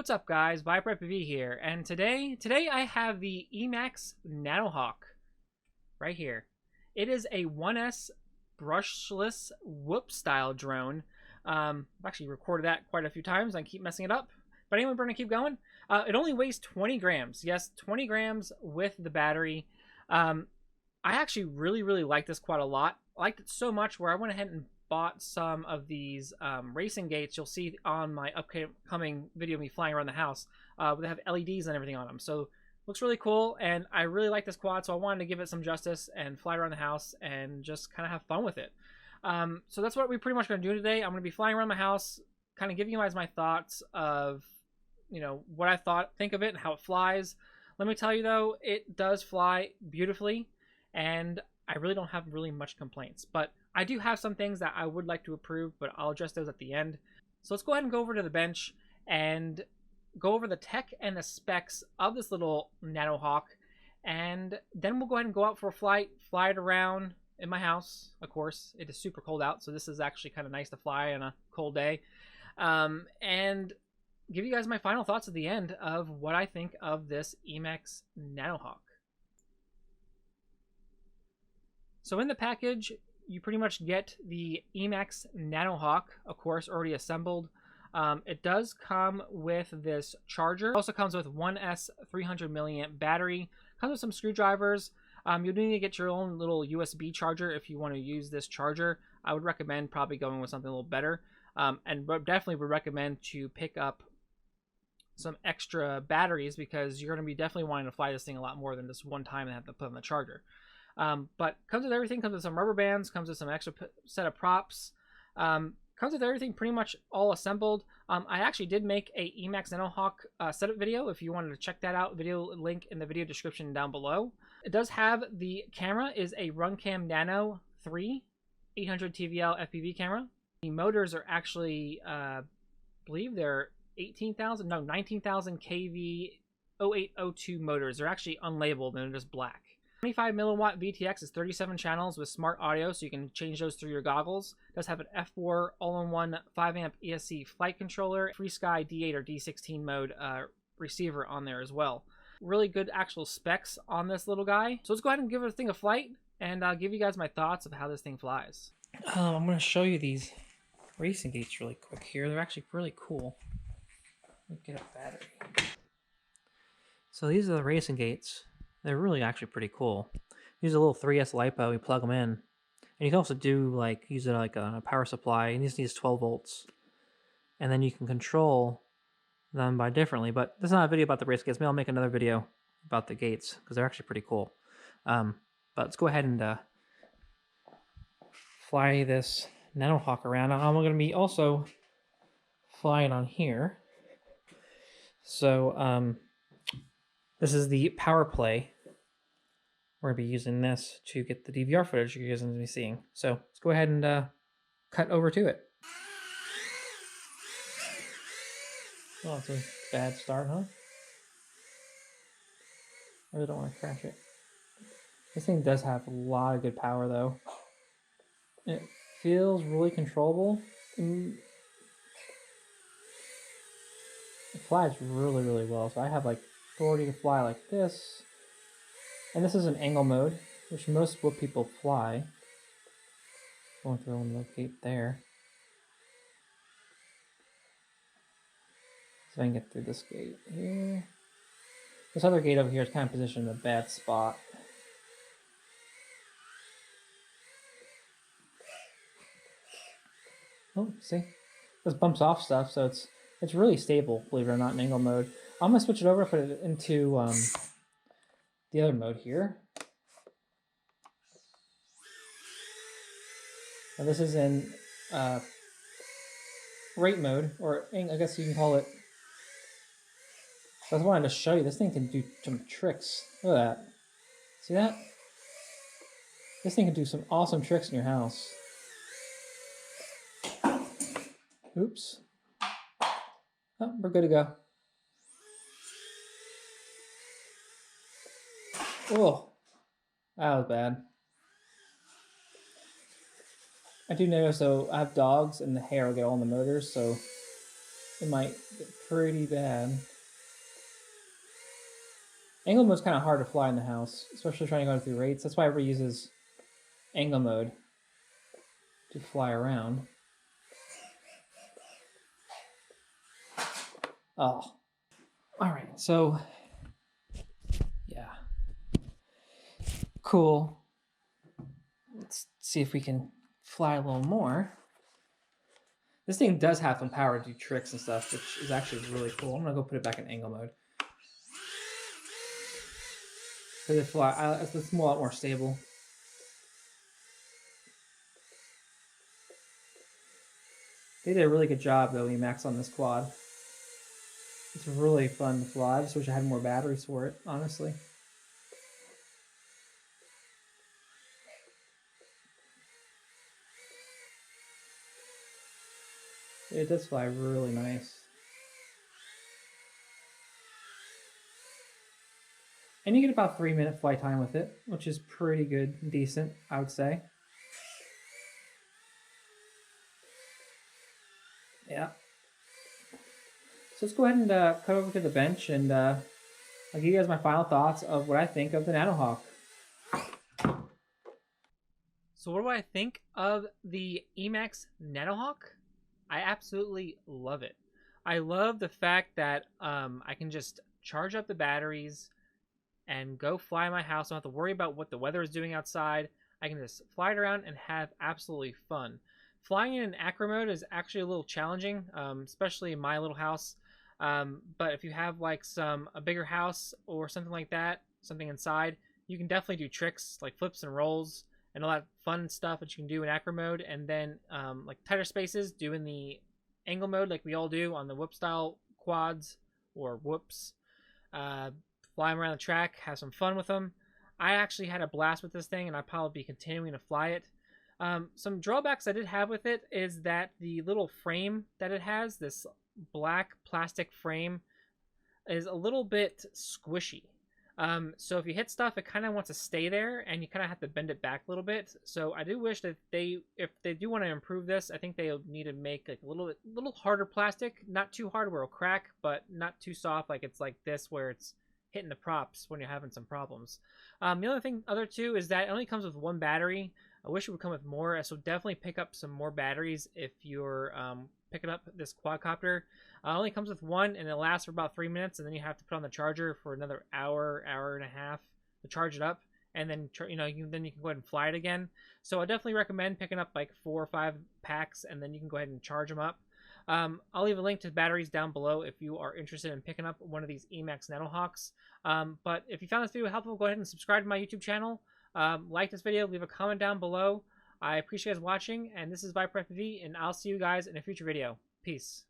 What's up, guys? Micro FPV here, and today I have the Emax Nanohawk right here. It is a 1S brushless whoop style drone. I've actually recorded that quite a few times. I keep messing it up, but anyway, we're gonna keep going. It only weighs 20 grams. Yes, 20 grams with the battery. I actually really like this quad a lot. I liked it so much where I went ahead and bought some of these racing gates you'll see on my upcoming video of me flying around the house. They have LEDs and everything on them, so looks really cool, and I really like this quad, so I wanted to give it some justice and fly around the house and just kind of have fun with it. So that's what we're pretty much going to do today. I'm going to be flying around my house, kind of giving you guys my thoughts of, you know, what I think of it and how it flies. Let me tell you though, it does fly beautifully, and I really don't have much complaints, but I do have some things that I would like to improve, but I'll address those at the end. So let's go ahead and go over to the bench and go over the tech and the specs of this little Nanohawk, and then we'll go ahead and go out for a flight, fly it around in my house. Of course, it is super cold out, so this is actually kind of nice to fly on a cold day, and give you guys my final thoughts at the end of what I think of this Emax Nanohawk. So in the package, you pretty much get the Emax Nanohawk, of course, already assembled. It does come with this charger. It also comes with 1S 300 milliamp battery. Comes with some screwdrivers. You'll need to get your own little USB charger if you want to use this charger. I would recommend probably going with something a little better. And definitely would recommend to pick up some extra batteries, because you're going to be definitely wanting to fly this thing a lot more than just one time and have to put on the charger. But comes with everything. Comes with some rubber bands, comes with some extra set of props, comes with everything pretty much all assembled. I actually did make a Emax Nanohawk setup video. If you wanted to check that out, video link in the video description down below. It does have the camera is a Runcam Nano 3 800 TVL FPV camera. The motors are actually, I believe they're 19,000 kV 0802 motors. They're actually unlabeled and they're just black. 25 milliwatt VTX is 37 channels with smart audio, so you can change those through your goggles. It does have an F4 all-in-one 5-amp ESC flight controller, FreeSky D8 or D16 mode receiver on there as well. Really good actual specs on this little guy. So let's go ahead and give this thing a flight, and I'll give you guys my thoughts of how this thing flies. I'm going to show you these racing gates really quick here. They're actually really cool. Let me get a battery. So these are the racing gates. They're really actually pretty cool. Use a little 3S LiPo, you plug them in. And you can also do use it like a power supply, and this needs 12 volts. And then you can control them by differently, but this is not a video about the race gates. Maybe I'll make another video about the gates, because they're actually pretty cool. But let's go ahead and fly this Nanohawk around. I'm going to be also flying on here. So this is the power play. We're going to be using this to get the DVR footage you guys are going to be seeing. So let's go ahead and cut over to it. Oh, it's a bad start, huh? I really don't want to crash it. This thing does have a lot of good power, though. It feels really controllable. It flies really well. So I have authority to fly like this. And this is an angle mode, which most whoop people fly. Going through and locate there. So I can get through this gate here. This other gate over here is kind of positioned in a bad spot. Oh, see? This bumps off stuff, so it's really stable, believe it or not, in angle mode. I'm going to switch it over, put it into the other mode here. Now this is in rate mode, or I guess you can call it. So I just wanted to show you, this thing can do some tricks. Look at that. See that? This thing can do some awesome tricks in your house. Oops. Oh, we're good to go. Oh, that was bad. I do notice, though, I have dogs and the hair will get all in the motors, so it might get pretty bad. Angle mode is kind of hard to fly in the house, especially trying to go through rates. That's why everybody uses angle mode to fly around. Oh. Alright, so yeah. Cool. Let's see if we can fly a little more. This thing does have some power to do tricks and stuff, which is actually really cool. I'm gonna go put it back in angle mode. Because it's a lot more stable. They did a really good job though, Emax, on this quad. It's really fun to fly. I just wish I had more batteries for it, honestly. It does fly really nice. And you get about 3-minute flight time with it, which is pretty good and decent, I would say. Yeah. So let's go ahead and cut over to the bench, and I'll give you guys my final thoughts of what I think of the Nanohawk. So what do I think of the Emax Nanohawk? I absolutely love it. I love the fact that I can just charge up the batteries and go fly my house. I don't have to worry about what the weather is doing outside. I can just fly it around and have absolutely fun. Flying in acro mode is actually a little challenging, especially in my little house. But if you have like a bigger house or something like that, something inside, you can definitely do tricks like flips and rolls and all that fun stuff that you can do in acro mode. And then like tighter spaces, doing the angle mode like we all do on the whoop style quads or whoops. Fly them around the track, have some fun with them. I actually had a blast with this thing, and I'll probably be continuing to fly it. Some drawbacks I did have with it is that the little frame that it has, this black plastic frame, is a little bit squishy. So if you hit stuff, it kind of wants to stay there, and you kind of have to bend it back a little bit. So I do wish that if they do want to improve this, I think they need to make like a little harder plastic, not too hard where it'll crack, but not too soft like it's like this where it's hitting the props when you're having some problems. The other two is that it only comes with one battery. I wish it would come with more, so definitely pick up some more batteries if you're picking up this quadcopter. It only comes with one, and it lasts for about 3 minutes, and then you have to put on the charger for another hour and a half to charge it up, and then you can go ahead and fly it again. So I definitely recommend picking up like 4 or 5 packs, and then you can go ahead and charge them up. I'll leave a link to the batteries down below if you are interested in picking up one of these Emax Nanohawks. But if you found this video helpful, go ahead and subscribe to my YouTube channel. Like this video, leave a comment down below. I appreciate you guys watching, and this is Viper FPV, and I'll see you guys in a future video. Peace.